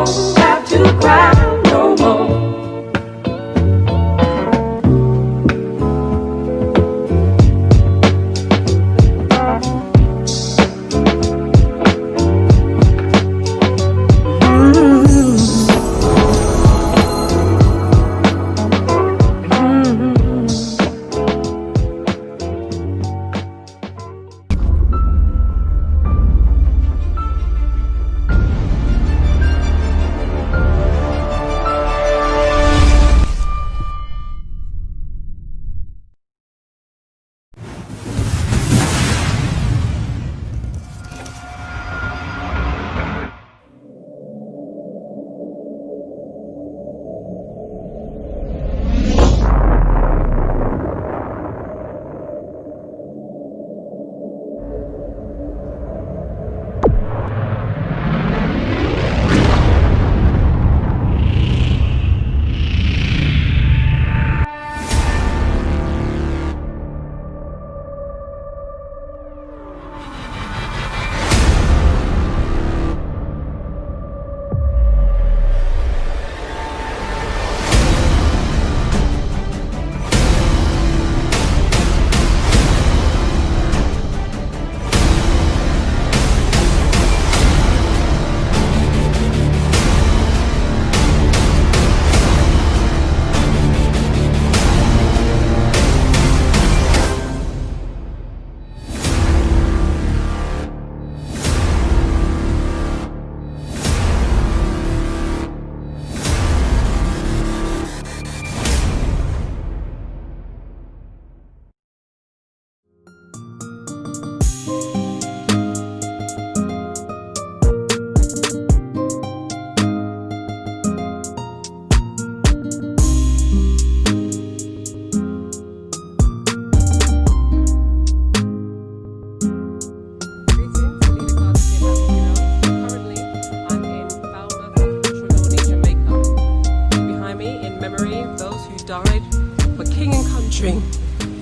won't have to cry no more.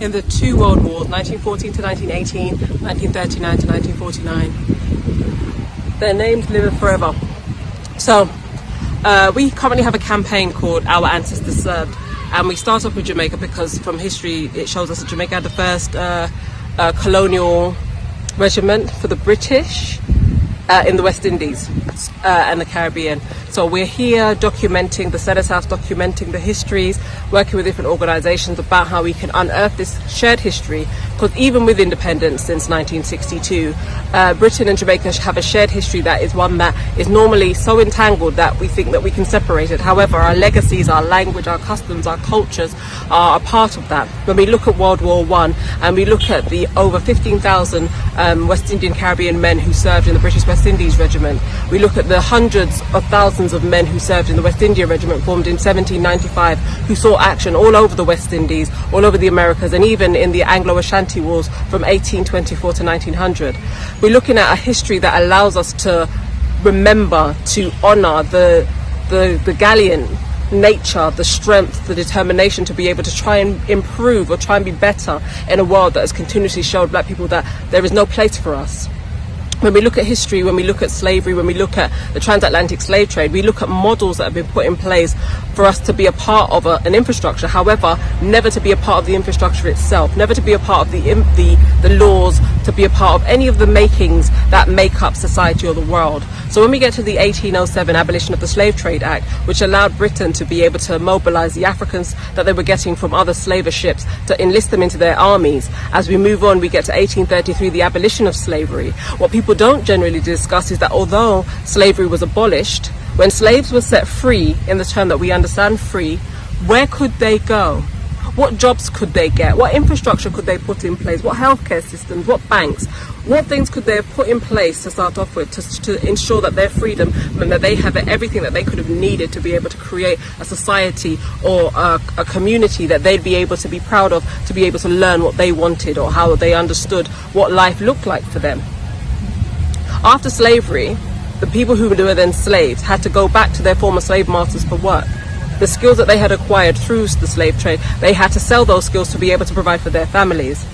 In the two world wars, 1914 to 1918, 1939 to 1949. Their names live forever. So we currently have a campaign called Our Ancestors Served, and we start off with Jamaica because from history it shows us that Jamaica had the first colonial regiment for the British in the West Indies and the Caribbean. So we're here documenting the Settlers House, documenting the histories, working with different organisations about how we can unearth this shared history, because even with independence since 1962, Britain and Jamaica have a shared history that is one that is normally so entangled that we think that we can separate it. However, our legacies, our language, our customs, our cultures are a part of that. When we look at World War I and we look at the over 15,000 West Indian Caribbean men who served in the British West Indies Regiment, we look at the hundreds of thousands of men who served in the West India Regiment formed in 1795, who saw action all over the West Indies, all over the Americas, and even in the Anglo-Ashanti Wars from 1824 to 1900. We're looking at a history that allows us to remember, to honour the gallant nature, the strength, the determination to be able to try and improve or try and be better in a world that has continuously showed black people that there is no place for us. When we look at history, when we look at slavery, when we look at the transatlantic slave trade, we look at models that have been put in place for us to be a part of an infrastructure. However, never to be a part of the infrastructure itself, never to be a part of the laws, to be a part of any of the makings that make up society or the world. So when we get to the 1807 Abolition of the Slave Trade Act, which allowed Britain to be able to mobilise the Africans that they were getting from other slaver ships to enlist them into their armies, as we move on, we get to 1833, the abolition of slavery. What people don't generally discuss is that although slavery was abolished, when slaves were set free, in the term that we understand free, where could they go? What jobs could they get? What infrastructure could they put in place? What healthcare systems? What banks? What things could they have put in place to start off with to ensure that their freedom and that they have everything that they could have needed to be able to create a society or a community that they'd be able to be proud of, to be able to learn what they wanted or how they understood what life looked like for them? After slavery, the people who were then slaves had to go back to their former slave masters for work. The skills that they had acquired through the slave trade, they had to sell those skills to be able to provide for their families.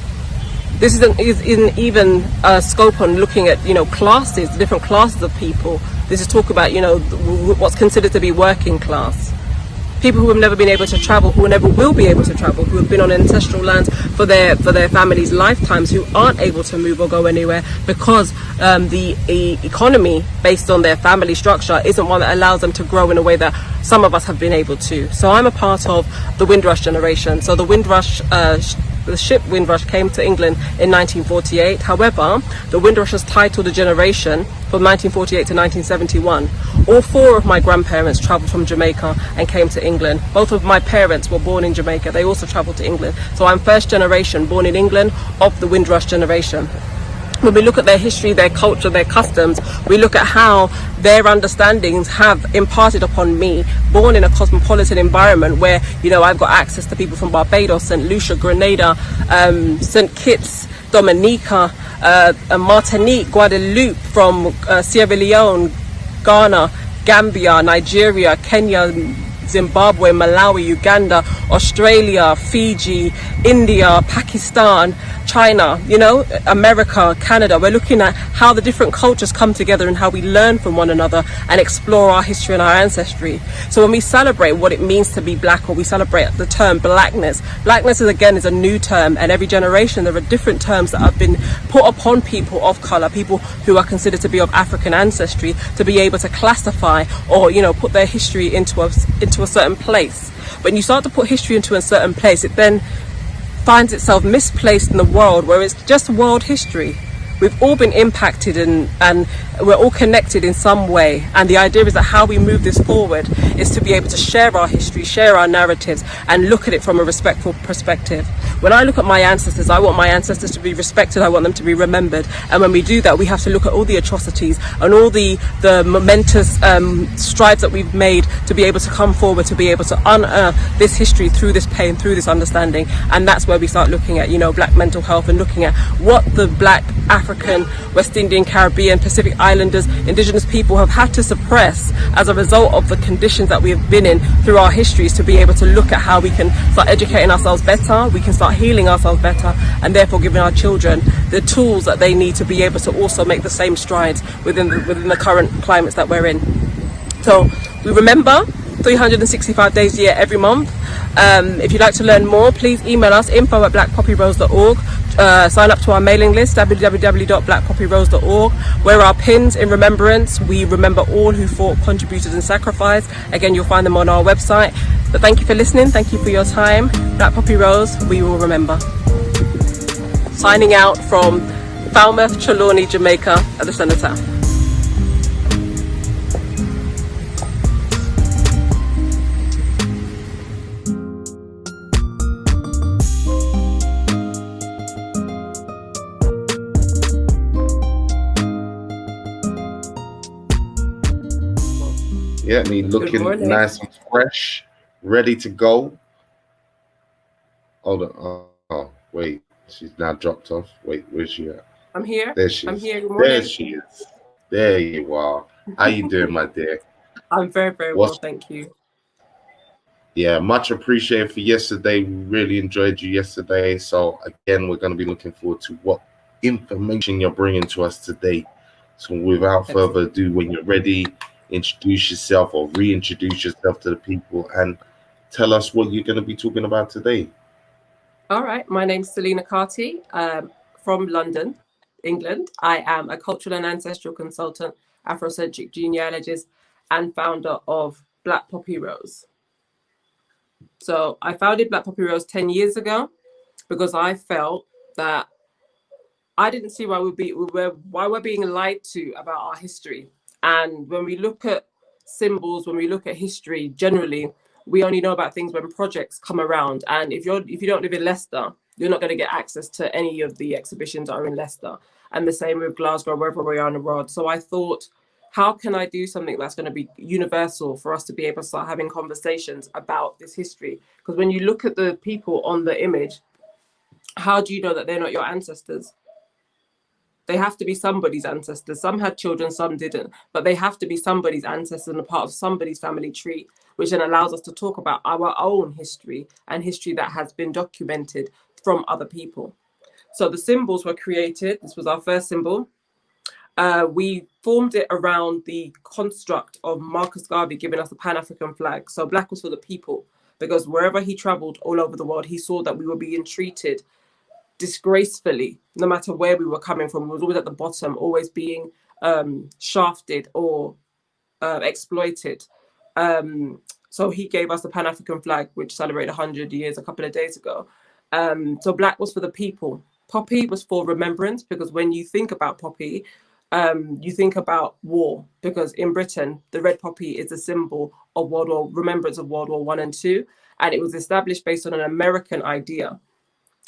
This isn't even a scope on looking at, classes, different classes of people. This is talk about, what's considered to be working class. People who have never been able to travel, who never will be able to travel, who have been on ancestral lands for their families' lifetimes, who aren't able to move or go anywhere because the economy based on their family structure isn't one that allows them to grow in a way that some of us have been able to. So I'm a part of the Windrush generation. So the Windrush the ship Windrush came to England in 1948. However, the Windrushers titled a generation from 1948 to 1971. All four of my grandparents travelled from Jamaica and came to England. Both of my parents were born in Jamaica. They also travelled to England. So I'm first generation born in England of the Windrush generation. When we look at their history, their culture, their customs, we look at how their understandings have imparted upon me, born in a cosmopolitan environment where, I've got access to people from Barbados, St. Lucia, Grenada, St. Kitts, Dominica, Martinique, Guadeloupe, from Sierra Leone, Ghana, Gambia, Nigeria, Kenya, Zimbabwe, Malawi, Uganda, Australia, Fiji, India, Pakistan, China, America, Canada. We're looking at how the different cultures come together and how we learn from one another and explore our history and our ancestry. So when we celebrate what it means to be black, or we celebrate the term blackness is a new term, and every generation there are different terms that have been put upon people of color, people who are considered to be of African ancestry, to be able to classify or put their history into a certain place. When you start to put history into a certain place, it then finds itself misplaced in the world where it's just world history. We've all been impacted and we're all connected in some way. And the idea is that how we move this forward is to be able to share our history, share our narratives, and look at it from a respectful perspective. When I look at my ancestors, I want my ancestors to be respected. I want them to be remembered. And when we do that, we have to look at all the atrocities and all the momentous strides that we've made to be able to come forward, to be able to unearth this history through this pain, through this understanding. And that's where we start looking at, black mental health, and looking at what the black African, West Indian, Caribbean, Pacific Islanders, indigenous people have had to suppress as a result of the conditions that we have been in through our histories, to be able to look at how we can start educating ourselves better, we can start healing ourselves better, and therefore giving our children the tools that they need to be able to also make the same strides within the current climates that we're in. So we remember 365 days a year, every month. If you'd like to learn more, please email us info@blackpoppyrose.org. Sign up to our mailing list, www.blackpoppyrose.org. Wear our pins in remembrance. We remember all who fought, contributed and sacrificed. Again, you'll find them on our website. But thank you for listening. Thank you for your time. Black Poppy Rose, we will remember. Signing out from Falmouth, Trelawney, Jamaica at the Cenotaph. Yeah, me looking nice and fresh, ready to go. Hold on. Oh, wait. She's now dropped off. Wait, where's she at? I'm here. There she is. I'm here. Good morning. There she is. There you are. How you doing, my dear? I'm very, very well, thank you. Yeah, much appreciated for yesterday. We really enjoyed you yesterday. So again, we're going to be looking forward to what information you're bringing to us today. So without further ado, when you're ready, introduce yourself or reintroduce yourself to the people and tell us what you're going to be talking about today. All right. My name's Selena Carty, from London, England. I am a cultural and ancestral consultant, Afrocentric genealogist, and founder of Black Poppy Rose. So I founded Black Poppy Rose 10 years ago because I felt that I didn't see why we're being lied to about our history. And when we look at symbols, when we look at history, generally, we only know about things when projects come around. And if you don't live in Leicester, you're not going to get access to any of the exhibitions that are in Leicester. And the same with Glasgow, wherever we are in the world. So I thought, how can I do something that's going to be universal for us to be able to start having conversations about this history? Because when you look at the people on the image, how do you know that they're not your ancestors? They have to be somebody's ancestors. Some had children, some didn't, but they have to be somebody's ancestors and a part of somebody's family tree, which then allows us to talk about our own history and history that has been documented from other people. So the symbols were created. This was our first symbol. We formed it around the construct of Marcus Garvey giving us the Pan-African flag. So black was for the people, because wherever he traveled all over the world, he saw that we were being treated disgracefully, no matter where we were coming from. We was always at the bottom, always being shafted or exploited. So he gave us the Pan-African flag, which celebrated 100 years a couple of days ago. So black was for the people. Poppy was for remembrance, because when you think about poppy, you think about war, because in Britain, the red poppy is a symbol of remembrance of World War I and II, and it was established based on an American idea.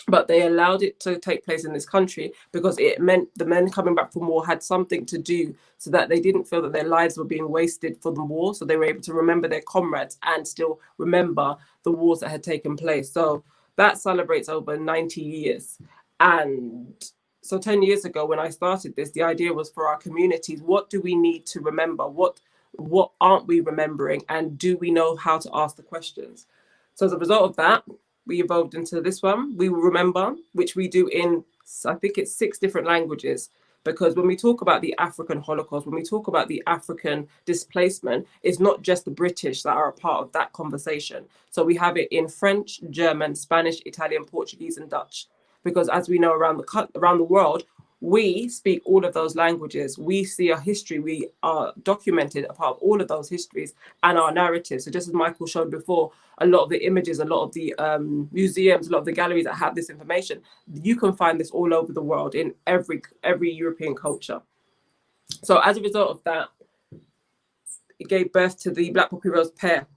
But they allowed it to take place in this country because it meant the men coming back from war had something to do, so that they didn't feel that their lives were being wasted for the war. So they were able to remember their comrades and still remember the wars that had taken place. So that celebrates over 90 years. And so 10 years ago, when I started this, the idea was for our communities, what do we need to remember? What aren't we remembering? And do we know how to ask the questions? So as a result of that, we evolved into this one. We will remember, which we do in, I think it's 6 different languages. Because when we talk about the African Holocaust, when we talk about the African displacement, it's not just the British that are a part of that conversation. So we have it in French, German, Spanish, Italian, Portuguese, and Dutch. Because as we know, around the world, we speak all of those languages. We see a history. We are documented a part of all of those histories and our narratives. So just as Michael showed before, a lot of the images, a lot of the museums, a lot of the galleries that have this information, you can find this all over the world in every European culture. So as a result of that, it gave birth to the Black Poppy Rose pair.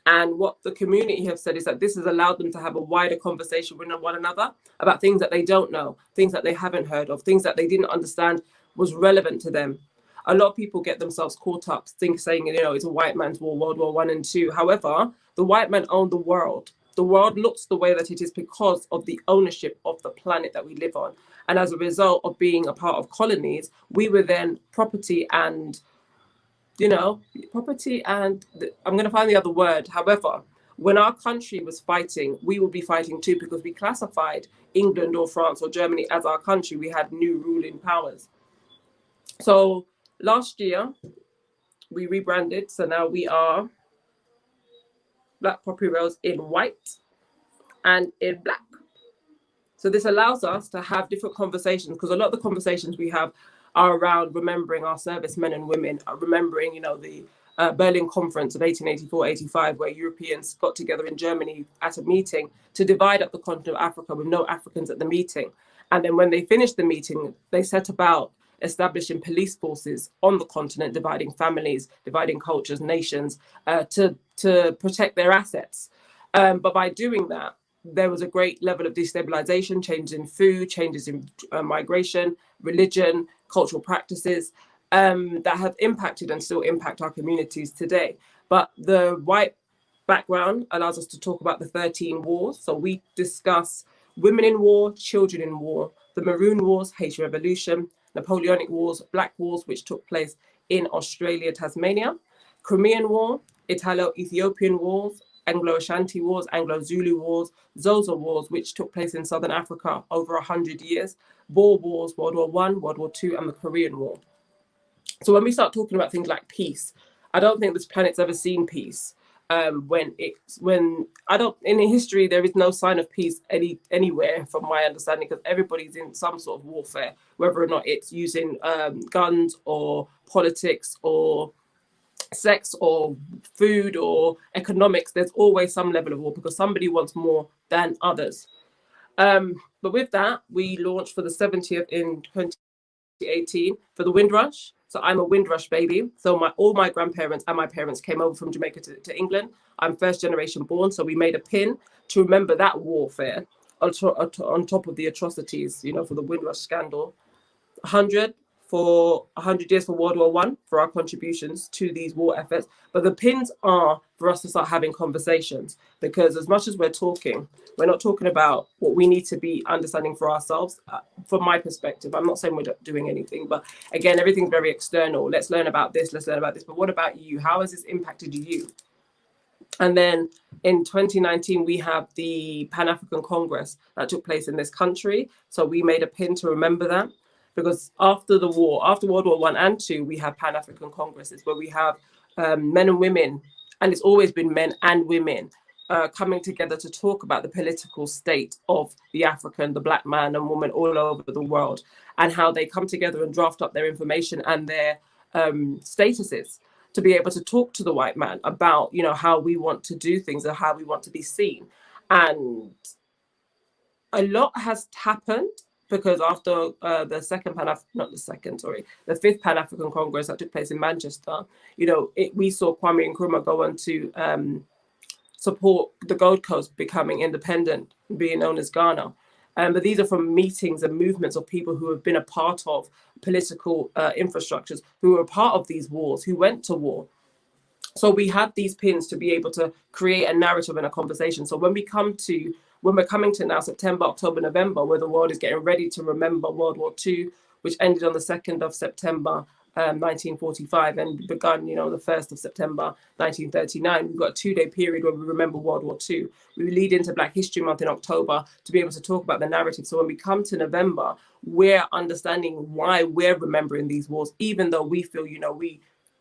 And what the community have said is that this has allowed them to have a wider conversation with one another about things that they don't know, things that they haven't heard of, things that they didn't understand was relevant to them. A lot of people get themselves caught up saying, it's a white man's war, World War I and II. However, the white man owned the world. The world looks the way that it is because of the ownership of the planet that we live on. And as a result of being a part of colonies, we were then property and I'm going to find the other word. However, when our country was fighting, we would be fighting too, because we classified England or France or Germany as our country. We had new ruling powers. So last year, we rebranded. So now we are Black Poppy Rose in white and in black. So this allows us to have different conversations, because a lot of the conversations we have are around remembering our servicemen and women, remembering, the Berlin Conference of 1884-85, where Europeans got together in Germany at a meeting to divide up the continent of Africa with no Africans at the meeting. And then when they finished the meeting, they set about establishing police forces on the continent, dividing families, dividing cultures, nations, to protect their assets. But by doing that, there was a great level of destabilization, changes in food, changes in migration, religion, cultural practices that have impacted and still impact our communities today. But the white background allows us to talk about the 13 wars. So we discuss women in war, children in war, the Maroon Wars, Haitian Revolution, Napoleonic Wars, Black Wars, which took place in Australia, Tasmania, Crimean War, Italo-Ethiopian Wars, Anglo-Ashanti Wars, Anglo-Zulu Wars, Zozo Wars, which took place in Southern Africa over 100 years, Boer Wars, World War I, World War II, and the Korean War. So when we start talking about things like peace, I don't think this planet's ever seen peace. In history, there is no sign of peace anywhere, from my understanding, because everybody's in some sort of warfare, whether or not it's using guns or politics or sex or food or economics. There's always some level of war, because somebody wants more than others. But with that, we launched for the 70th in 2018 for the Windrush. So I'm a Windrush baby. So all my grandparents and my parents came over from Jamaica to England. I'm first generation born. So we made a pin to remember that warfare on top of the atrocities, for the Windrush scandal. 100 years for World War I, for our contributions to these war efforts. But the pins are for us to start having conversations, because as much as we're talking, we're not talking about what we need to be understanding for ourselves. From my perspective, I'm not saying we're not doing anything, but again, everything's very external. Let's learn about this, let's learn about this. But what about you? How has this impacted you? And then in 2019, we have the Pan-African Congress that took place in this country. So we made a pin to remember that, because after the war, after World War I and II, we have Pan-African Congresses where we have men and women, and it's always been men and women coming together to talk about the political state of the African, the black man and woman all over the world, and how they come together and draft up their information and their statuses to be able to talk to the white man about, you know, how we want to do things and how we want to be seen. And a lot has happened, because after the fifth Pan-African Congress that took place in Manchester, you know, we saw Kwame Nkrumah go on to support the Gold Coast becoming independent, being known as Ghana. But these are from meetings and movements of people who have been a part of political infrastructures, who were a part of these wars, who went to war. So we have these pins to be able to create a narrative and a conversation. So when we're coming to now September, October, November, where the world is getting ready to remember World War II, which ended on the 2nd of September 1945 and begun, you know, the 1st of September 1939. We've got a 2-day period where we remember World War II. We lead into Black History Month in October to be able to talk about the narrative. So when we come to November, we're understanding why we're remembering these wars, even though we feel, you know,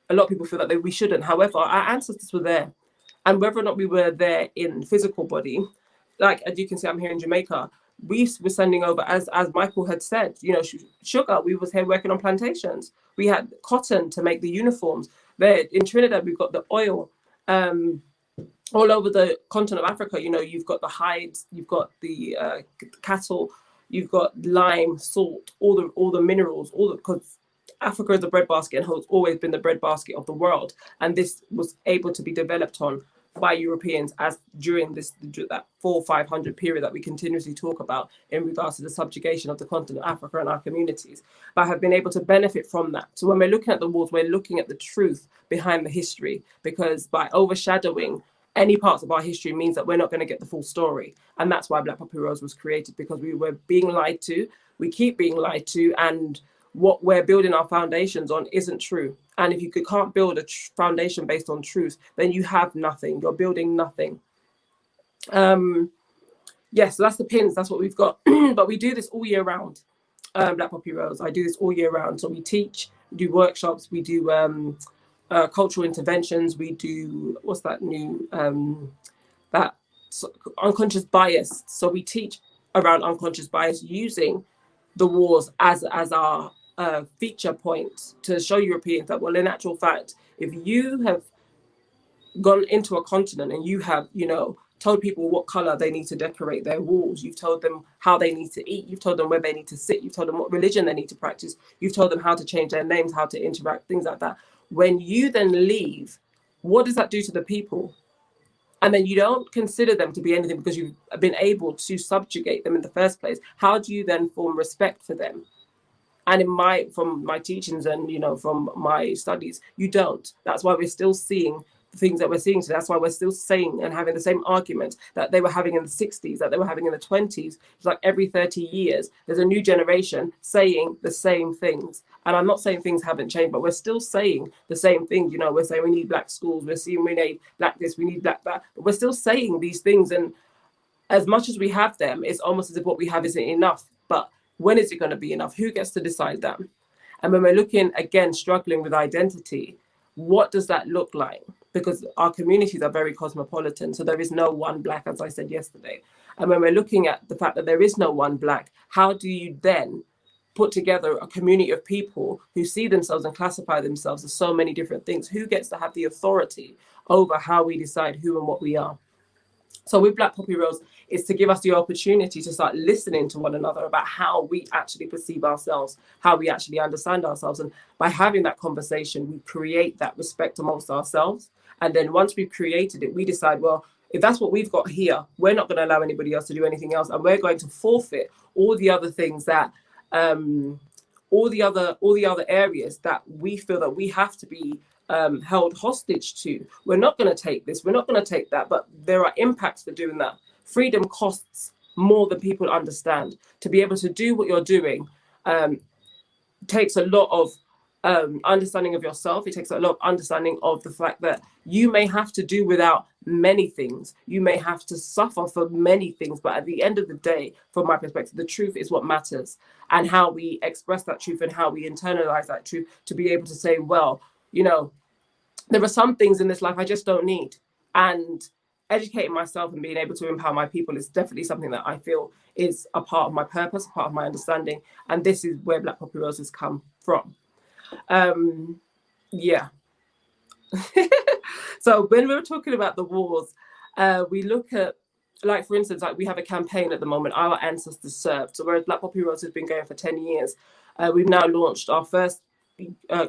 a lot of people feel that we shouldn't. However, our ancestors were there. And whether or not we were there in physical body, like as you can see, I'm here in Jamaica, we were sending over, as Michael had said, you know, sugar. We was here working on plantations. We had cotton to make the uniforms. There in Trinidad, we've got the oil. All over the continent of Africa, you know, you've got the hides, you've got the cattle, you've got lime, salt, all the minerals, because Africa is the breadbasket and has always been the breadbasket of the world. And this was able to be developed on by Europeans as during that 400-500 period that we continuously talk about in regards to the subjugation of the continent of Africa and our communities, but have been able to benefit from that. So when we're looking at the wars, we're looking at the truth behind the history, because by overshadowing any parts of our history means that we're not going to get the full story. And that's why Black Poppy Rose was created, because we were being lied to, we keep being lied to, and what we're building our foundations on isn't true. And if you can't build a foundation based on truth, then you have nothing. You're building nothing. Yes, so that's the pins. That's what we've got. But we do this all year round. Black Poppy Rose. I do this all year round. So we teach, we do workshops, we do cultural interventions. We do, what's that new, unconscious bias. So we teach around unconscious bias using the wars as our feature point to show Europeans that, well, in actual fact, if you have gone into a continent and you have, you know, told people what color they need to decorate their walls, you've told them how they need to eat, you've told them where they need to sit, you've told them what religion they need to practice, you've told them how to change their names, how to interact, things like that. When you then leave, what does that do to the people? And then you don't consider them to be anything because you've been able to subjugate them in the first place. How do you then form respect for them? And from my teachings and, you know, from my studies, you don't. That's why we're still seeing the things that we're seeing today. That's why we're still saying and having the same argument that they were having in the 60s, that they were having in the 20s. It's like every 30 years, there's a new generation saying the same things. And I'm not saying things haven't changed, but we're still saying the same things. You know, we're saying we need black schools, we're saying we need black this, we need black that. But we're still saying these things. And as much as we have them, it's almost as if what we have isn't enough. But when is it going to be enough? Who gets to decide that? And when we're looking, again, struggling with identity, what does that look like? Because our communities are very cosmopolitan. So there is no one black, as I said yesterday. And when we're looking at the fact that there is no one black, how do you then put together a community of people who see themselves and classify themselves as so many different things? Who gets to have the authority over how we decide who and what we are? So with Black Poppy Rose, it's to give us the opportunity to start listening to one another about how we actually perceive ourselves, how we actually understand ourselves. And by having that conversation, we create that respect amongst ourselves. And then once we've created it, we decide, well, if that's what we've got here, we're not going to allow anybody else to do anything else. And we're going to forfeit all the other things that, all the other areas that we feel that we have to be held hostage to. We're not going to take this, we're not going to take that, but there are impacts for doing that. Freedom costs more than people understand. To be able to do what you're doing takes a lot of understanding of yourself. It takes a lot of understanding of the fact that you may have to do without many things. You may have to suffer for many things, but at the end of the day, from my perspective, the truth is what matters, and how we express that truth and how we internalize that truth to be able to say, well, you know, there are some things in this life I just don't need. And educating myself and being able to empower my people is definitely something that I feel is a part of my purpose, a part of my understanding. And this is where Black Poppy Roses come from. Yeah. So when we're talking about the wars, we look at, like, for instance, like we have a campaign at the moment, Our Ancestors Served. So whereas Black Poppy Roses has been going for 10 years, we've now launched our first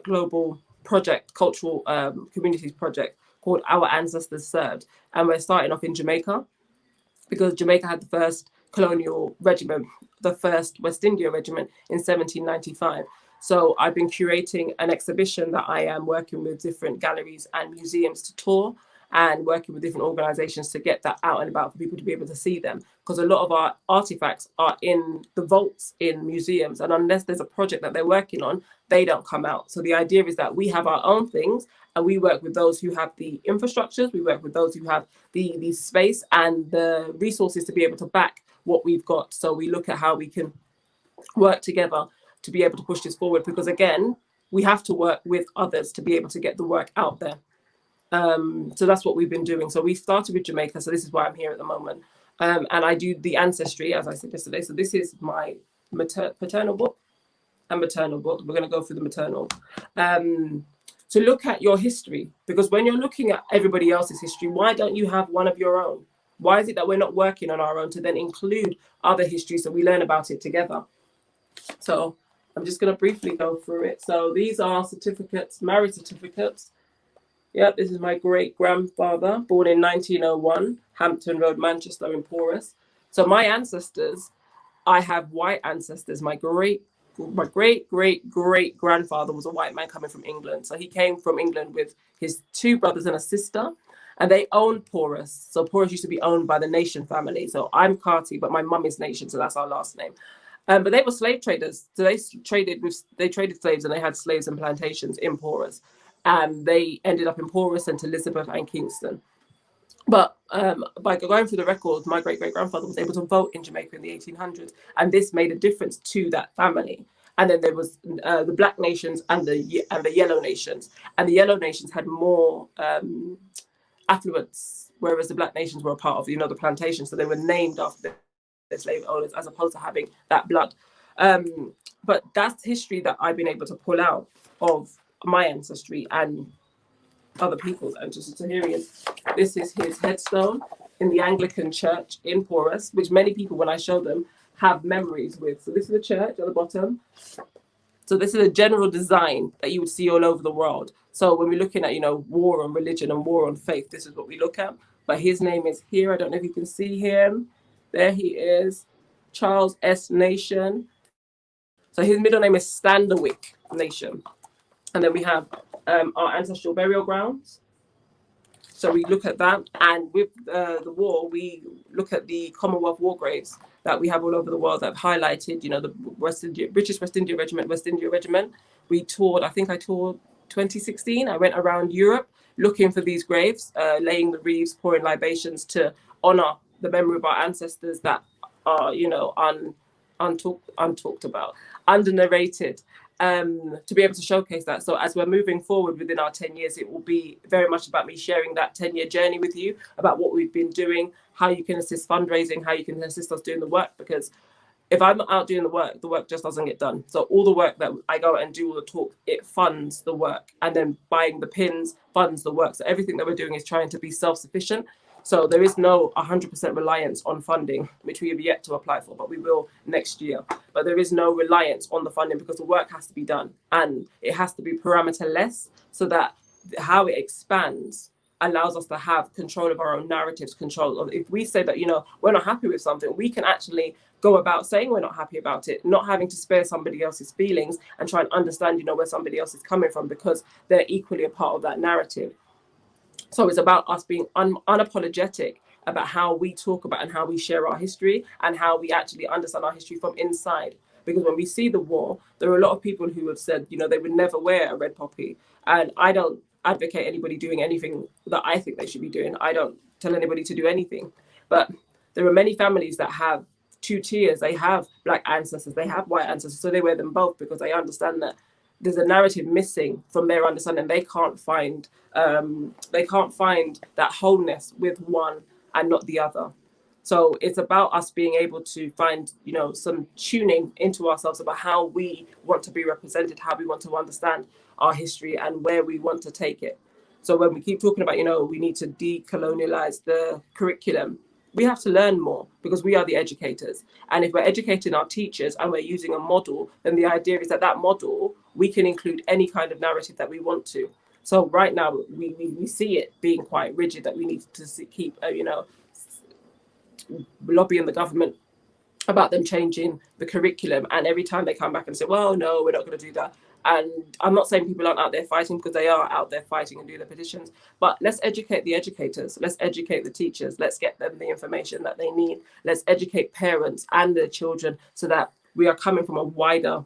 global project, cultural communities project called Our Ancestors Served. And we're starting off in Jamaica, because Jamaica had the first colonial regiment, the first West India regiment in 1795. So I've been curating an exhibition that I am working with different galleries and museums to tour, and working with different organizations to get that out and about for people to be able to see them. Because a lot of our artifacts are in the vaults in museums, and unless there's a project that they're working on, they don't come out. So the idea is that we have our own things, and we work with those who have the infrastructures, we work with those who have the space and the resources to be able to back what we've got. So we look at how we can work together to be able to push this forward, because again, we have to work with others to be able to get the work out there. So that's what we've been doing. So we started with Jamaica, so this is why I'm here at the moment. And I do the ancestry, as I said yesterday. So this is my paternal book and maternal book. We're going to go through the maternal. To look at your history, because when you're looking at everybody else's history, why don't you have one of your own? Why is it that we're not working on our own to then include other histories so we learn about it together? So I'm just going to briefly go through it. So these are certificates, marriage certificates. Yep, this is my great-grandfather, born in 1901, Hampton Road, Manchester in Porus. So my ancestors, I have white ancestors. My great-great-great-grandfather was a white man coming from England. So he came from England with his 2 brothers and a sister, and they owned Porus. So Porus used to be owned by the Nation family. So I'm Carty, but my mum is Nation, so that's our last name. But they were slave traders. So they traded slaves, and they had slaves and plantations in Porus. And they ended up in Porus, St. Elizabeth and Kingston. But by going through the records, my great-great-grandfather was able to vote in Jamaica in the 1800s. And this made a difference to that family. And then there was the Black nations and the Yellow nations. And the Yellow nations had more affluence, whereas the Black nations were a part of, the plantation. So they were named after the slave owners as opposed to having that blood. But that's history that I've been able to pull out of my ancestry and other people's ancestry. So here he is. This is his headstone in the Anglican church in Porus, which many people, when I show them, have memories with. So this is the church at the bottom. So this is a general design that you would see all over the world. So when we're looking at, war on religion and war on faith, this is what we look at. But his name is here. I don't know if you can see him. There he is, Charles S. Nation. So his middle name is Standerwick Nation. And then we have our ancestral burial grounds. So we look at that. And with the war, we look at the Commonwealth war graves that we have all over the world that have highlighted, the British West India Regiment. We toured, I think I toured 2016. I went around Europe looking for these graves, laying the wreaths, pouring libations to honor the memory of our ancestors that are, untalked about, under-narrated, to be able to showcase that. So as we're moving forward within our 10 years, it will be very much about me sharing that 10-year journey with you, about what we've been doing, how you can assist fundraising, how you can assist us doing the work, because if I'm not out doing the work just doesn't get done. So all the work that I go and do, all the talk, it funds the work. And then buying the pins funds the work. So everything that we're doing is trying to be self-sufficient. So there is no 100% reliance on funding, which we have yet to apply for, but we will next year. But there is no reliance on the funding because the work has to be done, and it has to be parameterless, so that how it expands allows us to have control of our own narratives, control of, if we say that, we're not happy with something, we can actually go about saying we're not happy about it, not having to spare somebody else's feelings and try and understand, where somebody else is coming from, because they're equally a part of that narrative. So it's about us being unapologetic about how we talk about and how we share our history and how we actually understand our history from inside. Because when we see the war, there are a lot of people who have said, they would never wear a red poppy. And I don't advocate anybody doing anything that I think they should be doing. I don't tell anybody to do anything. But there are many families that have two tiers. They have black ancestors, they have white ancestors, so they wear them both because they understand that there's a narrative missing from their understanding. They can't find that wholeness with one and not the other. So it's about us being able to find, some tuning into ourselves about how we want to be represented, how we want to understand our history and where we want to take it. So when we keep talking about, we need to decolonialize the curriculum, we have to learn more because we are the educators. And if we're educating our teachers and we're using a model, then the idea is that model, we can include any kind of narrative that we want to. So right now, we see it being quite rigid, that we need to keep, lobbying the government about them changing the curriculum. And every time they come back and say, well, no, we're not going to do that. And I'm not saying people aren't out there fighting, because they are out there fighting and doing the petitions. But let's educate the educators. Let's educate the teachers. Let's get them the information that they need. Let's educate parents and their children so that we are coming from a wider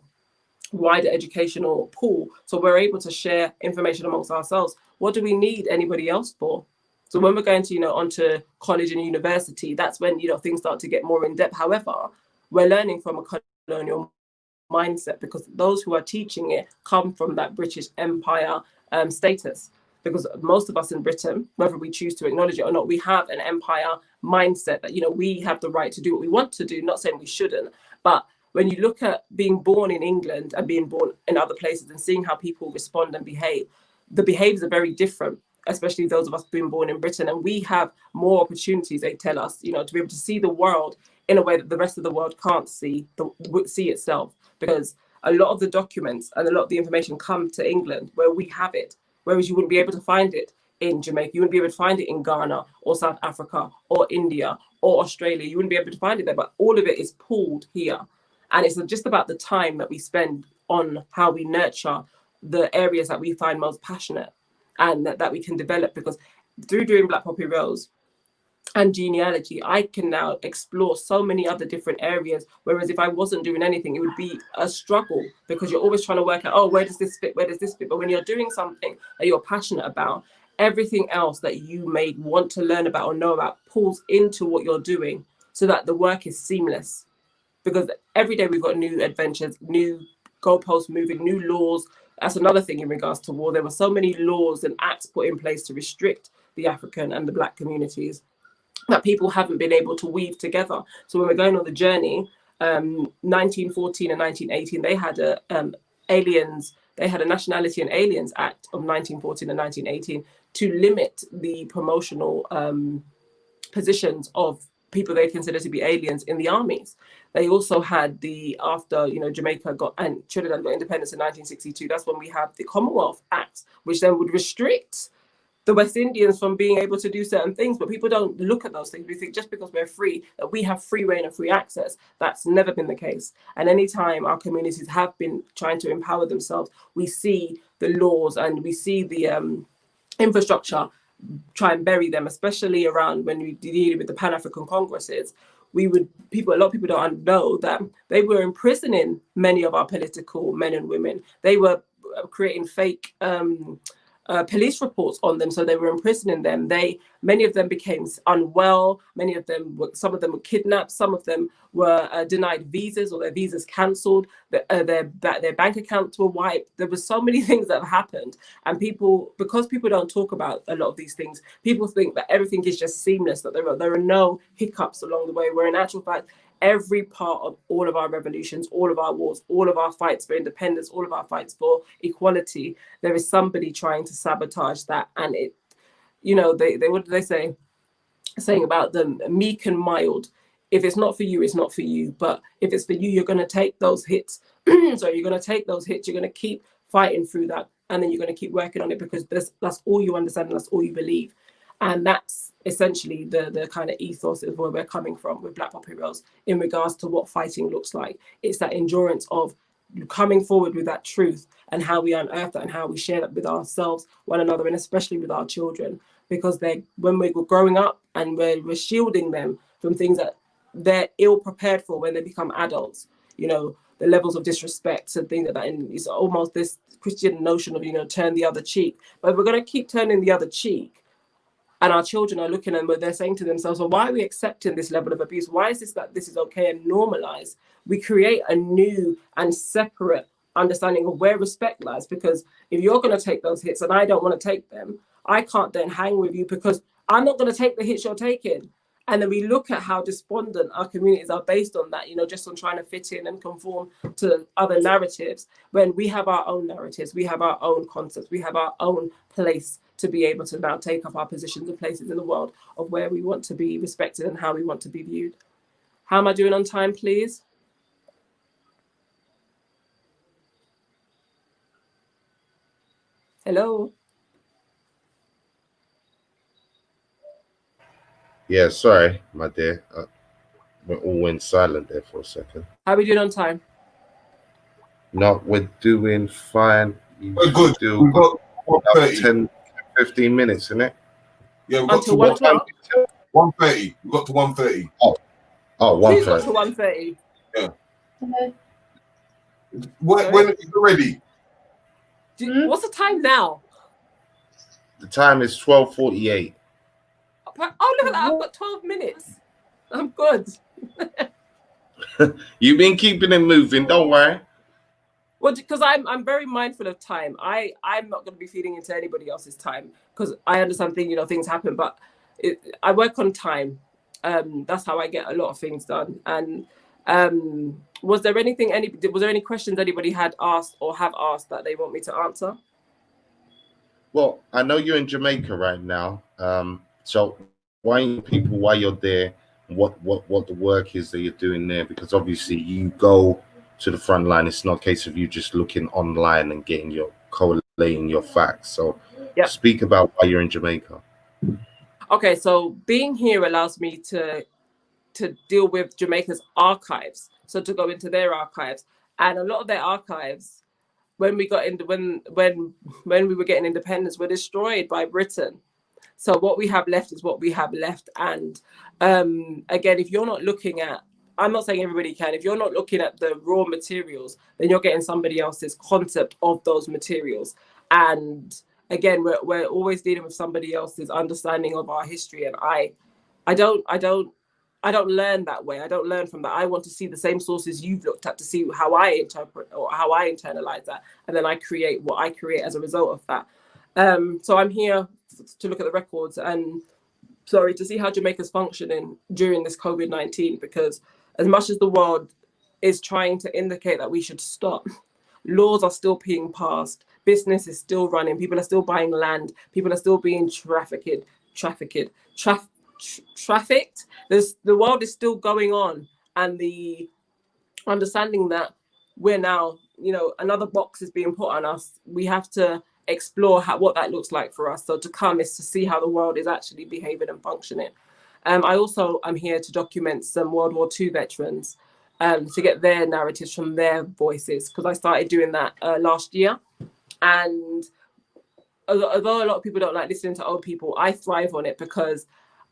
educational pool. So we're able to share information amongst ourselves. What do we need anybody else for? So when we're going to, onto college and university, that's when, things start to get more in depth. However, we're learning from a colonial mindset because those who are teaching it come from that British Empire status. Because most of us in Britain, whether we choose to acknowledge it or not, we have an empire mindset that, we have the right to do what we want to do, not saying we shouldn't. But when you look at being born in England and being born in other places and seeing how people respond and behave, the behaviors are very different, especially those of us being born in Britain. And we have more opportunities, they tell us, to be able to see the world in a way that the rest of the world can't see itself. Because a lot of the documents and a lot of the information come to England where we have it, whereas you wouldn't be able to find it in Jamaica. You wouldn't be able to find it in Ghana or South Africa or India or Australia. You wouldn't be able to find it there, but all of it is pooled here. And it's just about the time that we spend on how we nurture the areas that we find most passionate and that we can develop. Because through doing Black Poppy Rose and genealogy, I can now explore so many other different areas. Whereas if I wasn't doing anything, it would be a struggle because you're always trying to work out, oh, where does this fit? Where does this fit? But when you're doing something that you're passionate about, everything else that you may want to learn about or know about pulls into what you're doing so that the work is seamless. Because every day we've got new adventures, new goalposts moving, new laws. That's another thing in regards to war. There were so many laws and acts put in place to restrict the African and the Black communities that people haven't been able to weave together. So when we're going on the journey, 1914 and 1918, they had a Nationality and Aliens Act of 1914 and 1918 to limit the promotional positions of people they consider to be aliens in the armies. They also had after Jamaica and Trinidad got independence in 1962, that's when we have the Commonwealth Act, which then would restrict the West Indians from being able to do certain things. But people don't look at those things. We think just because we're free, that we have free reign and free access. That's never been the case. And anytime our communities have been trying to empower themselves, we see the laws and we see the infrastructure try and bury them, especially around when we deal with the Pan-African Congresses. A lot of people don't know that they were imprisoning many of our political men and women. They were creating fake police reports on them, so they were imprisoning them. Many of them became unwell. Some of them were kidnapped. Some of them were denied visas or their visas cancelled. Their bank accounts were wiped. There were so many things that have happened, and because people don't talk about a lot of these things, people think that everything is just seamless, that there are no hiccups along the way. Where in actual fact, every part of all of our revolutions, all of our wars, all of our fights for independence, all of our fights for equality, there is somebody trying to sabotage that. And what do they say? Saying about the meek and mild. If it's not for you, it's not for you. But if it's for you, you're going to take those hits. So you're going to take those hits. You're going to keep fighting through that. And then you're going to keep working on it because that's all you understand and that's all you believe. And that's essentially the kind of ethos of where we're coming from with Black Poppy Rose in regards to what fighting looks like. It's that endurance of coming forward with that truth and how we unearth that and how we share that with ourselves, one another, and especially with our children. Because when we're growing up and we're shielding them from things that they're ill prepared for when they become adults. you know, the levels of disrespect and things like that. And it's almost this Christian notion of, you know, turn the other cheek. But if we're going to keep turning the other cheek, and our children are looking and they're saying to themselves, well, why are we accepting this level of abuse? Why is this that this is okay and normalized? We create a new and separate understanding of where respect lies. Because if you're going to take those hits and I don't want to take them, I can't then hang with you because I'm not going to take the hits you're taking. And then we look at how despondent our communities are based on that, you know, just on trying to fit in and conform to other narratives, when we have our own narratives, we have our own concepts, we have our own place to be able to now take up our positions and places in the world of where we want to be respected and how we want to be viewed. How am I doing on time, please? Hello? Yeah, sorry, my dear. We all went silent there for a second. How are we doing on time? No, we're doing fine. We're good. Still We've got 10, 15 minutes, isn't it? Yeah, we've got Until to 1 o'clock? 1:30. We've got to 1:30. Oh, Please got 1:30. to 1:30. Yeah. Sorry? When are you ready? What's the time now? The time is 12:48. Oh, look at that. I've got 12 minutes. I'm good. You've been keeping it moving, don't worry. Well, because I'm very mindful of time. I'm not going to be feeding into anybody else's time because I understand things happen, but I work on time. That's how I get a lot of things done. And was there any questions anybody had asked or have asked that they want me to answer? Well, I know you're in Jamaica right now. So why you're there, what the work is that you're doing there, because obviously you go to the front line. It's not a case of you just looking online and collating your facts. So Speak about why you're in Jamaica. Okay, so being here allows me to deal with Jamaica's archives. So to go into their archives, and a lot of their archives, when we got into when we were getting independence, were destroyed by Britain. So what we have left is what we have left. And again, if you're not looking at, I'm not saying everybody can, if you're not looking at the raw materials, then you're getting somebody else's concept of those materials. And again, we're always dealing with somebody else's understanding of our history. And I don't learn that way. I don't learn from that. I want to see the same sources you've looked at to see how I interpret or how I internalize that. And then I create what I create as a result of that. So I'm here to look at the records and to see how Jamaica's functioning during this COVID-19, because as much as the world is trying to indicate that we should stop, laws are still being passed, business is still running, people are still buying land, people are still being trafficked. The world is still going on, and the understanding that we're now, another box is being put on us. We have to explore what that looks like for us. So to come is to see how the world is actually behaving and functioning. I also am here to document some World War II veterans to get their narratives from their voices, because I started doing that last year. And although a lot of people don't like listening to old people, I thrive on it because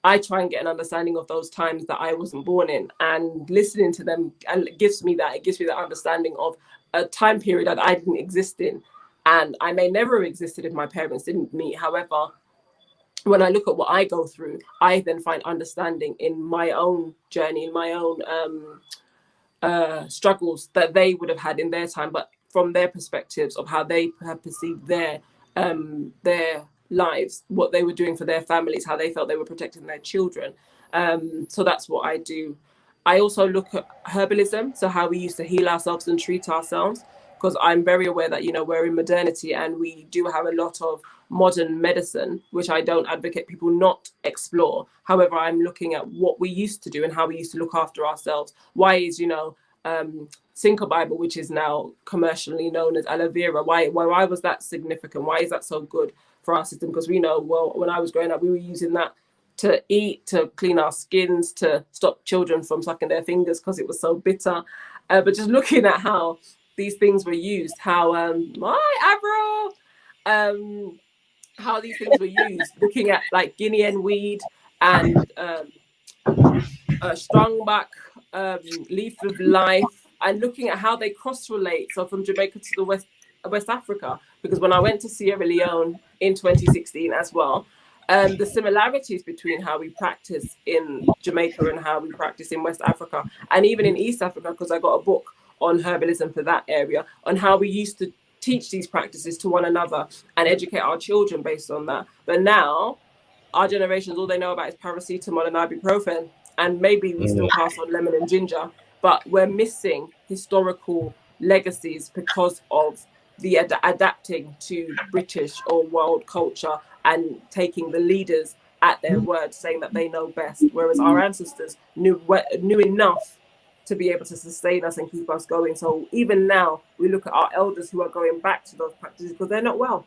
I try and get an understanding of those times that I wasn't born in, and listening to them, and it gives me that understanding of a time period that I didn't exist in. And I may never have existed if my parents didn't meet. However, when I look at what I go through, I then find understanding in my own journey, in my own struggles that they would have had in their time, but from their perspectives of how they have perceived their lives, what they were doing for their families, how they felt they were protecting their children. So that's what I do. I also look at herbalism, so how we used to heal ourselves and treat ourselves, because I'm very aware that, we're in modernity and we do have a lot of modern medicine, which I don't advocate people not explore. However, I'm looking at what we used to do and how we used to look after ourselves. Why is, Cinco Bible, which is now commercially known as aloe vera, why was that significant? Why is that so good for our system? Because we know, well, when I was growing up, we were using that to eat, to clean our skins, to stop children from sucking their fingers because it was so bitter. But just looking at how these things were used, how how these things were used, looking at like guinea hen weed and strongback, leaf of life, and looking at how they cross-relate. So from Jamaica to the West Africa, because when I went to Sierra Leone in 2016 as well, the similarities between how we practice in Jamaica and how we practice in West Africa, and even in East Africa, because I got a book on herbalism for that area, on how we used to teach these practices to one another and educate our children based on that. But now, our generations, all they know about is paracetamol and ibuprofen, and maybe we still pass on lemon and ginger, but we're missing historical legacies because of the adapting to British or world culture and taking the leaders at their word, saying that they know best, whereas our ancestors knew enough to be able to sustain us and keep us going. So even now, we look at our elders who are going back to those practices because they're not well.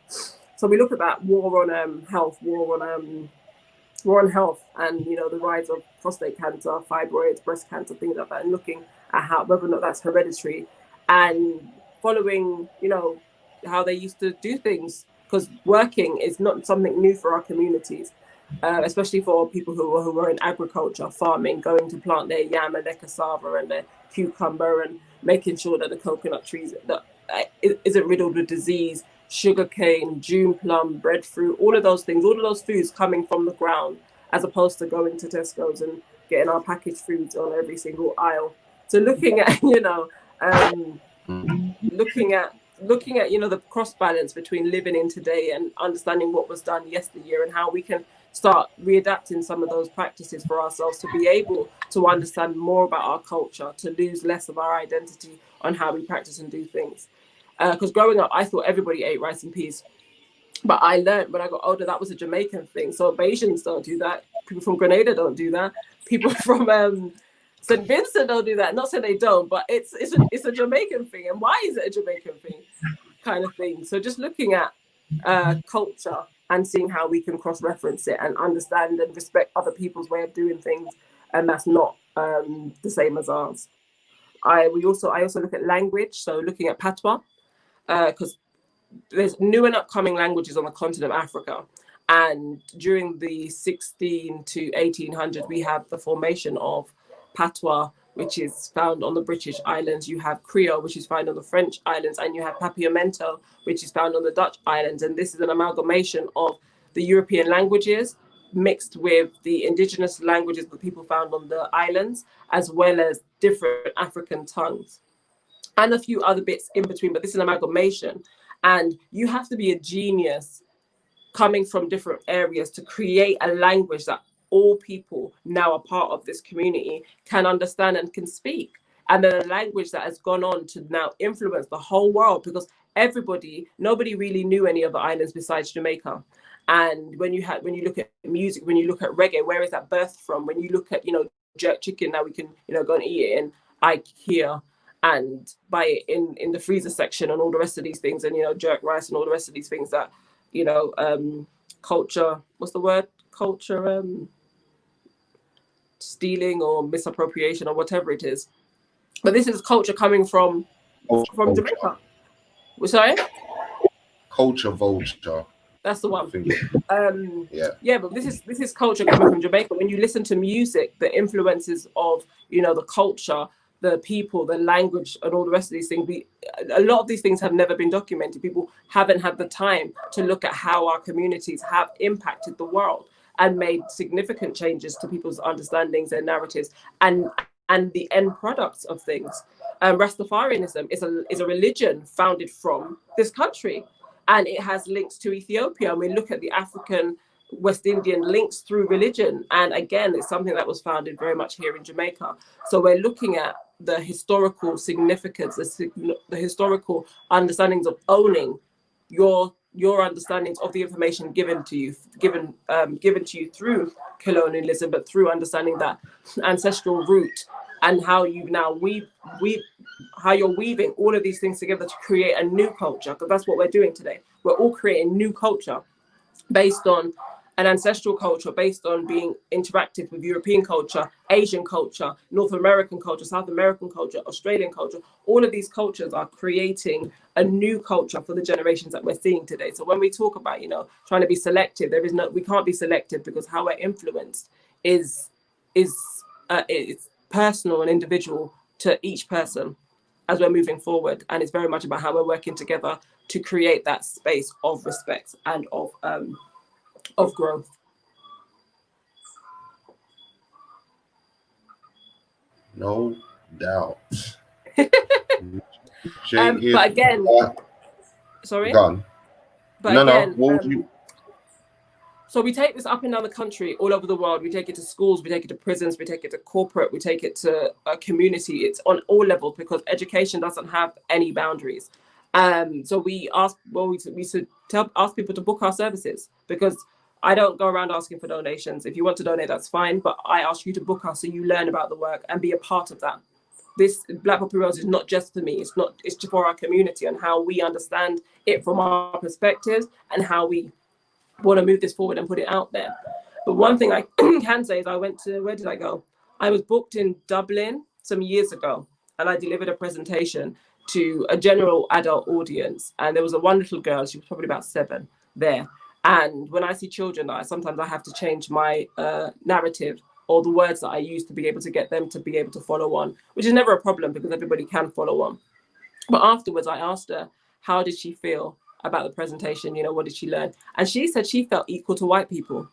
So we look at that war on health, war on health, and the rise of prostate cancer, fibroids, breast cancer, things like that, and looking at how whether or not that's hereditary, and following how they used to do things, because working is not something new for our communities, especially for people who are in agriculture, farming, going to plant their yam and their cassava and their cucumber, and making sure that the coconut trees that isn't riddled with disease, sugarcane, June plum, breadfruit, all of those things, all of those foods coming from the ground, as opposed to going to Tesco's and getting our packaged foods on every single aisle. So looking at the cross balance between living in today and understanding what was done yesteryear, and how we can start readapting some of those practices for ourselves to be able to understand more about our culture, to lose less of our identity on how we practice and do things. Because growing up, I thought everybody ate rice and peas. But I learned when I got older that was a Jamaican thing. So Bayesians don't do that. People from Grenada don't do that. People from St. Vincent don't do that. Not saying they don't, but it's a Jamaican thing. And why is it a Jamaican thing? Kind of thing. So just looking at culture and seeing how we can cross-reference it and understand and respect other people's way of doing things, and that's not the same as ours. I also look at language. So looking at patois, because there's new and upcoming languages on the continent of Africa. And during the 16 to 1800s, we have the formation of patois, which is found on the British Islands. You have Creole, which is found on the French Islands, and you have Papiamento, which is found on the Dutch Islands. And this is an amalgamation of the European languages mixed with the indigenous languages that people found on the islands, as well as different African tongues and a few other bits in between. But this is an amalgamation. And you have to be a genius coming from different areas to create a language that all people now are part of this community can understand and can speak. And then a language that has gone on to now influence the whole world, because nobody really knew any other islands besides Jamaica. And when you look at music, when you look at reggae, where is that birthed from? When you look at, jerk chicken, now we can, go and eat it in IKEA and buy it in the freezer section and all the rest of these things, and jerk rice and all the rest of these things that culture, what's the word, culture stealing or misappropriation or whatever it is. But this is culture coming from Jamaica. Sorry, culture vulture, that's the one. But this is culture coming from Jamaica. When you listen to music, the influences of the culture, the people, the language, and all the rest of these things, a lot of these things have never been documented. People haven't had the time to look at how our communities have impacted the world and made significant changes to people's understandings and narratives and the end products of things. Rastafarianism is a religion founded from this country, and it has links to Ethiopia. And we look at the African West Indian links through religion, and again, it's something that was founded very much here in Jamaica. So we're looking at the historical significance, the historical understandings of owning your understandings of the information given to you through colonialism, but through understanding that ancestral root, and how you now how you're weaving all of these things together to create a new culture, because that's what we're doing today. We're all creating new culture based on an ancestral culture, based on being interactive with European culture, Asian culture, North American culture, South American culture, Australian culture. All of these cultures are creating a new culture for the generations that we're seeing today. So when we talk about, trying to be selective, we can't be selective, because how we're influenced is personal and individual to each person. as we're moving forward. And it's very much about how we're working together to create that space of respect and of growth. No doubt. But again, sorry. Gone. But no, again, no. What would you? So we take this up and down the country, all over the world. We take it to schools, we take it to prisons, we take it to corporate, we take it to a community. It's on all levels because education doesn't have any boundaries. So we ask, well, we should ask people to book our services, because I don't go around asking for donations. If you want to donate, that's fine. But I ask you to book us so you learn about the work and be a part of that. This Black Poppy Rose is not just for me. It's just for our community and how we understand it from our perspectives and how we want to move this forward and put it out there. But one thing I can say is I went to, where did I go? I was booked in Dublin some years ago, and I delivered a presentation to a general adult audience. And there was a one little girl, she was probably about 7 there. And when I see children, sometimes I have to change my narrative or the words that I use to be able to get them to be able to follow on, which is never a problem because everybody can follow on. But afterwards, I asked her, how did she feel about the presentation? You know, what did she learn? And she said she felt equal to white people.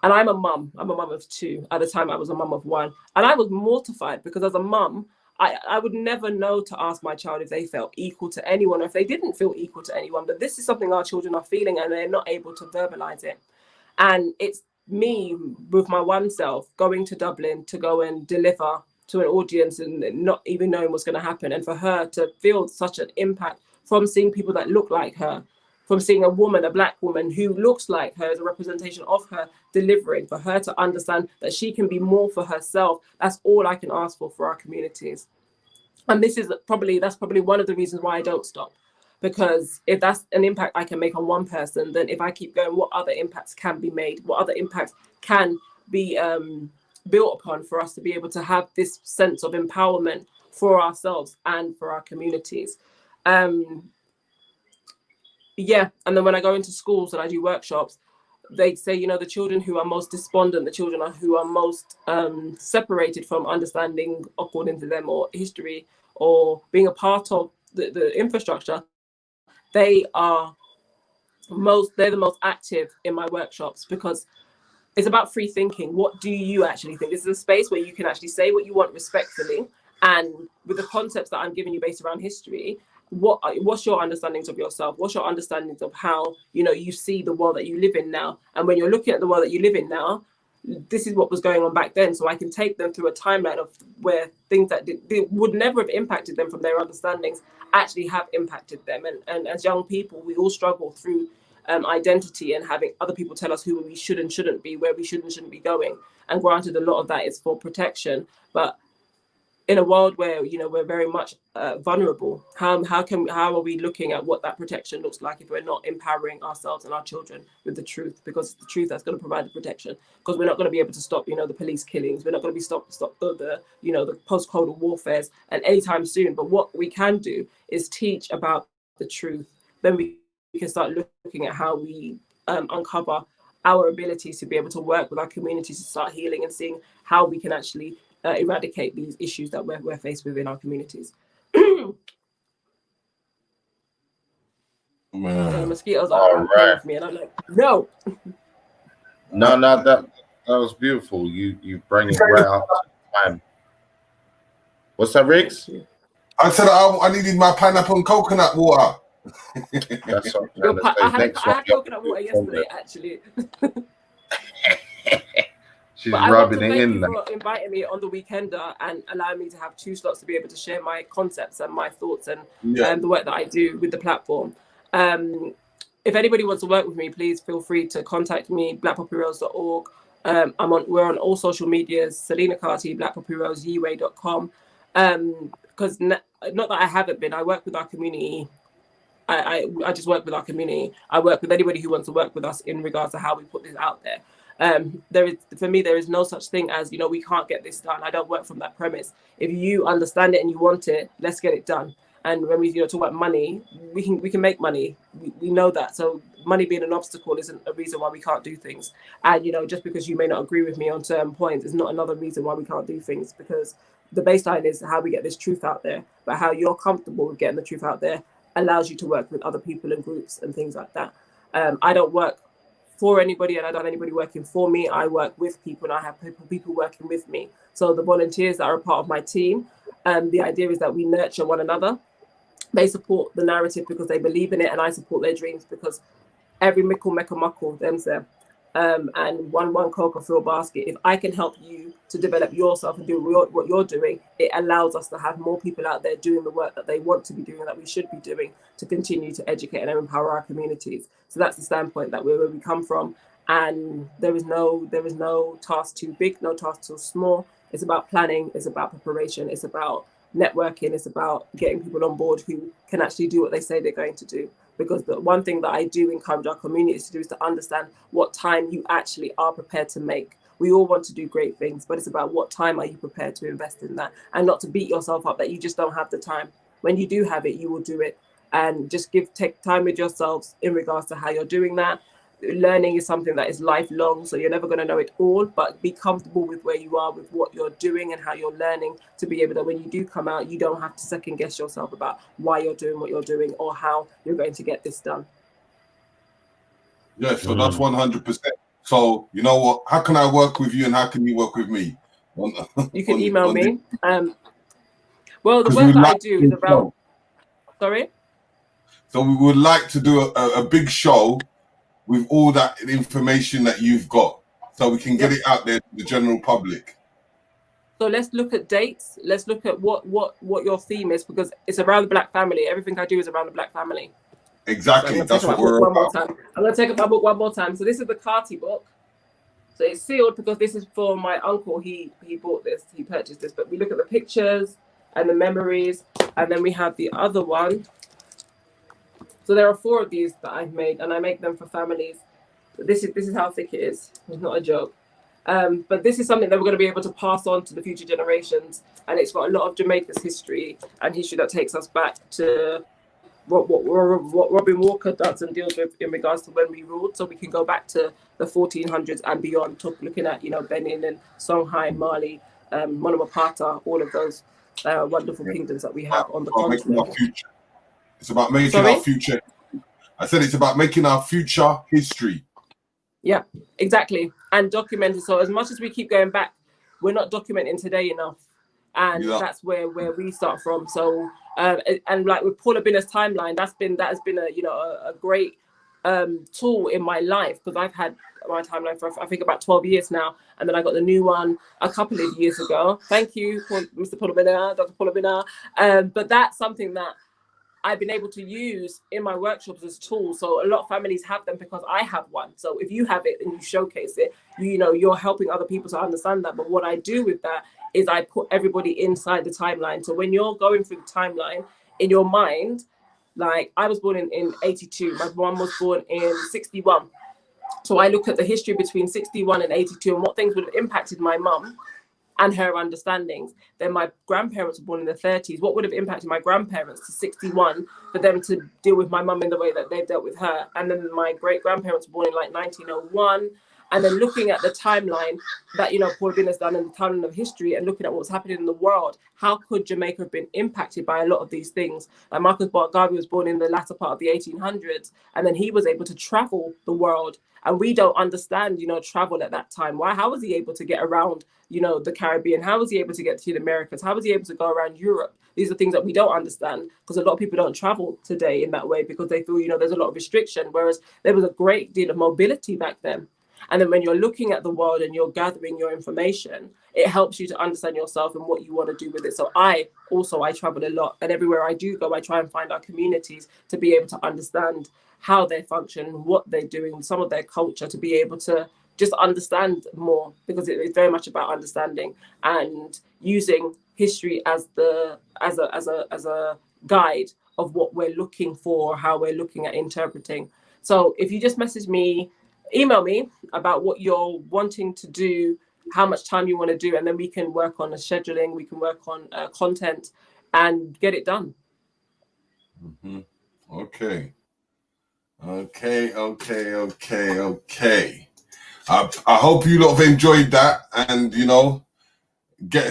And I'm a mum of 2. At the time, I was a mum of 1. And I was mortified because as a mum, I would never know to ask my child if they felt equal to anyone or if they didn't feel equal to anyone. But this is something our children are feeling and they're not able to verbalize it. And it's me with my one self going to Dublin to go and deliver to an audience and not even knowing what's going to happen. And for her to feel such an impact from seeing people that look like her, from seeing a woman, a Black woman who looks like her as a representation of her delivering, for her to understand that she can be more for herself. That's all I can ask for our communities. And that's probably one of the reasons why I don't stop. Because if that's an impact I can make on one person, then if I keep going, what other impacts can be made? What other impacts can be built upon for us to be able to have this sense of empowerment for ourselves and for our communities? Yeah, and then when I go into schools and I do workshops, they say, you know, the children who are most despondent, the children who are most separated from understanding according to them or history or being a part of the infrastructure, they're the most active in my workshops, because it's about free thinking. What do you actually think? This is a space where you can actually say what you want respectfully, and with the concepts that I'm giving you based around history, what's your understandings of yourself? What's your understandings of how, you know, you see the world that you live in now? And when you're looking at the world that you live in now, this is what was going on back then. So I can take them through a timeline of where things that they would never have impacted them from their understandings actually have impacted them. And as young people, we all struggle through identity and having other people tell us who we should and shouldn't be, where we should and shouldn't be going. And granted, a lot of that is for protection, but in a world where, you know, we're very much vulnerable, how are we looking at what that protection looks like if we're not empowering ourselves and our children with the truth? Because it's the truth that's going to provide the protection. Because we're not going to be able to stop, you know, the police killings. We're not going to be stop the you know, the post-Cold warfares and anytime soon. But what we can do is teach about the truth. Then we can start looking at how we uncover our abilities to be able to work with our communities, to start healing and seeing how we can actually eradicate these issues that we're faced with in our communities. The mosquitoes are playing with me, and I'm like, no. No, that was beautiful. You bring it right up to time. What's that, Riggs? I said I needed my pineapple and coconut water. That's what I'm trying to say. I had coconut water yesterday, actually. She's but rubbing it in. Thank you for inviting me on the Weekender and allowing me to have 2 slots to be able to share my concepts and my thoughts and the work that I do with the platform. If anybody wants to work with me, please feel free to contact me, blackpoppyrose.org. We're on all social medias, Selena Carty, blackpoppyrose, yiway.com. Because not that I haven't been, I work with our community. I just work with our community. I work with anybody who wants to work with us in regards to how we put this out there. For me, there is no such thing as, you know, we can't get this done. I don't work from that premise. If you understand it and you want it, let's get it done. And when we talk about money, we can make money. We know that. So money being an obstacle isn't a reason why we can't do things. And, you know, just because you may not agree with me on certain points is not another reason why we can't do things, because the baseline is how we get this truth out there, but how you're comfortable with getting the truth out there allows you to work with other people and groups and things like that. I don't work for anybody, and I don't have anybody working for me. I work with people, and I have people working with me. So the volunteers that are a part of my team, the idea is that we nurture one another. They support the narrative because they believe in it, and I support their dreams because every mickle make a muckle, them say. And one coca fill basket. If I can help you to develop yourself and do what you're doing, it allows us to have more people out there doing the work that they want to be doing, that we should be doing, to continue to educate and empower our communities. So that's the standpoint that where we come from. And there is no task too big, no task too small. It's about planning, it's about preparation, it's about networking, it's about getting people on board who can actually do what they say they're going to do. Because the one thing that I do encourage our communities to do is to understand what time you actually are prepared to make. We all want to do great things, but it's about what time are you prepared to invest in that, and not to beat yourself up that you just don't have the time. When you do have it, you will do it. And just take time with yourselves in regards to how you're doing that. Learning is something that is lifelong, so you're never going to know it all, but be comfortable with where you are, with what you're doing and how you're learning, to be able to, when you do come out, you don't have to second guess yourself about why you're doing what you're doing or how you're going to get this done. Yeah, so that's 100%. So you know what? How can I work with you, and how can you work with me? You can email me. Well, the work that I do is around. Sorry. So we would like to do a big show with all that information that you've got, so we can get it out there to the general public. So let's look at dates. Let's look at what your theme is, because it's around the Black family. Everything I do is around the Black family. Exactly. So that's what we're about. I'm going to take up my book one more time. So this is the Carty book. So it's sealed because this is for my uncle. He bought this. He purchased this. But we look at the pictures and the memories, and then we have the other one. So there are 4 of these that I've made, and I make them for families. This is how thick it is. It's not a joke. But this is something that we're going to be able to pass on to the future generations, and it's got a lot of Jamaica's history and history that takes us back to what Robin Walker does and deals with in regards to when we ruled. So we can go back to the 1400s and beyond, looking at, you know, Benin and Songhai, Mali, Monomopata, all of those wonderful kingdoms that we have on the continent. It's about making our future. I said it's about making our future history. Yeah, exactly. And documenting. So as much as we keep going back, we're not documenting today enough. And that's where we start from. So and like with Paula Binner's timeline, that has been a great tool in my life, because I've had my timeline for I think about 12 years now, and then I got the new one a couple of years ago. Thank you, Mr. Paula Binner, Dr. Paula Binner. But that's something that I've been able to use in my workshops as tools. So a lot of families have them because I have one. So if you have it and you showcase it, you're helping other people to understand that. But what I do with that is I put everybody inside the timeline. So when you're going through the timeline in your mind, like I was born in 82, my mom was born in 61. So I look at the history between 61 and 82 and what things would have impacted my mum and her understandings. Then my grandparents were born in the 30s. What would have impacted my grandparents to 61 for them to deal with my mum in the way that they've dealt with her? And then my great grandparents were born in like 1901. And then looking at the timeline that, Paul Bin has done in the timeline of history, and looking at what's happening in the world, how could Jamaica have been impacted by a lot of these things? Like Marcus Garvey was born in the latter part of the 1800s, and then he was able to travel the world. And we don't understand, travel at that time. Why? How was he able to get around, the Caribbean? How was he able to get to the Americas? How was he able to go around Europe? These are things that we don't understand, because a lot of people don't travel today in that way because they feel, there's a lot of restriction, whereas there was a great deal of mobility back then. And then when you're looking at the world and you're gathering your information, it helps you to understand yourself and what you want to do with it. So I travel a lot, and everywhere I do go, I try and find our communities to be able to understand how they function, what they're doing, some of their culture, to be able to just understand more, because it's very much about understanding and using history as a guide of what we're looking for, how we're looking at interpreting. So if you just message me, email me about what you're wanting to do, how much time you want to do, and then we can work on the scheduling, we can work on content and get it done. Okay. Okay. I hope you lot have enjoyed that, and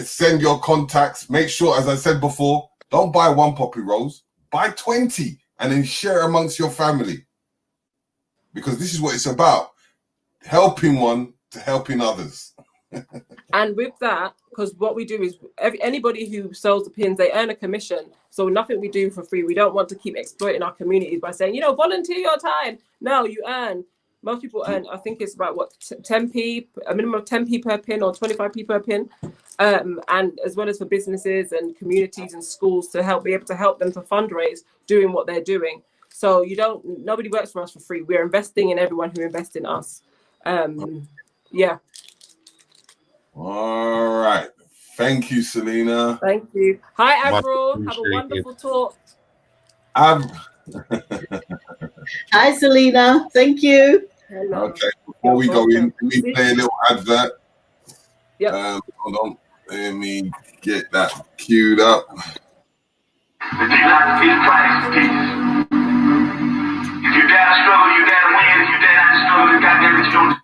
send your contacts. Make sure, as I said before, don't buy one poppy rose, buy 20 and then share amongst your family, because this is what it's about: helping one to helping others. And with that, because what we do is anybody who sells the pins, they earn a commission. So nothing we do for free. We don't want to keep exploiting our communities by saying, volunteer your time. No, you earn. Most people earn, I think it's about 10p, a minimum of 10p per pin or 25p per pin. And as well as for businesses and communities and schools to be able to help them to fundraise doing what they're doing. So nobody works for us for free. We're investing in everyone who invests in us. Yeah. All right. Thank you, Selena. Thank you. Hi, Avril. Have a wonderful talk. Hi, Selena. Thank you. Hello. Okay. Before we go in, let me play a little advert. Yeah. Hold on. Let me get that queued up. If you like to see the price of peace, if you dare to struggle, you dare to win. If you dare not to struggle, then goddamn it, you don't.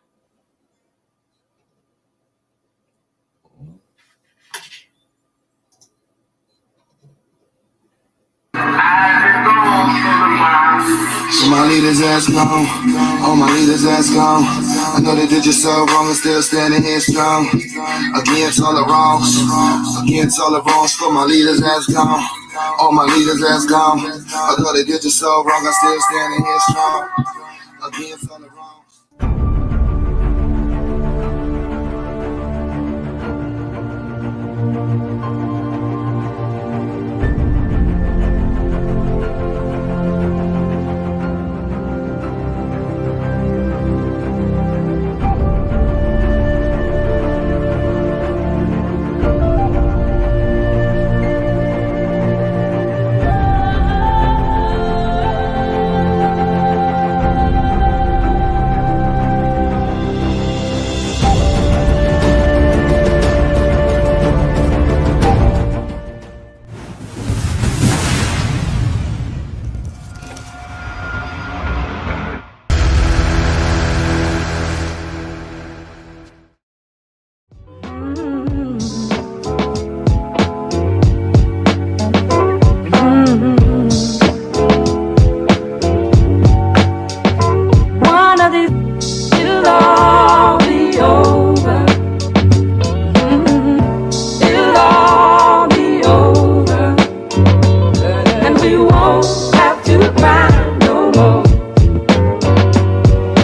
So my leaders ass gone, all my leaders ass gone. I know they did you so wrong and still standing here strong. Against all the wrongs, against all the wrongs. For my leaders ass gone, all my leaders ass gone. I know they did you so wrong, I'm still standing here strong. Against all the wrongs.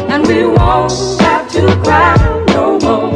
And we won't have to cry no more.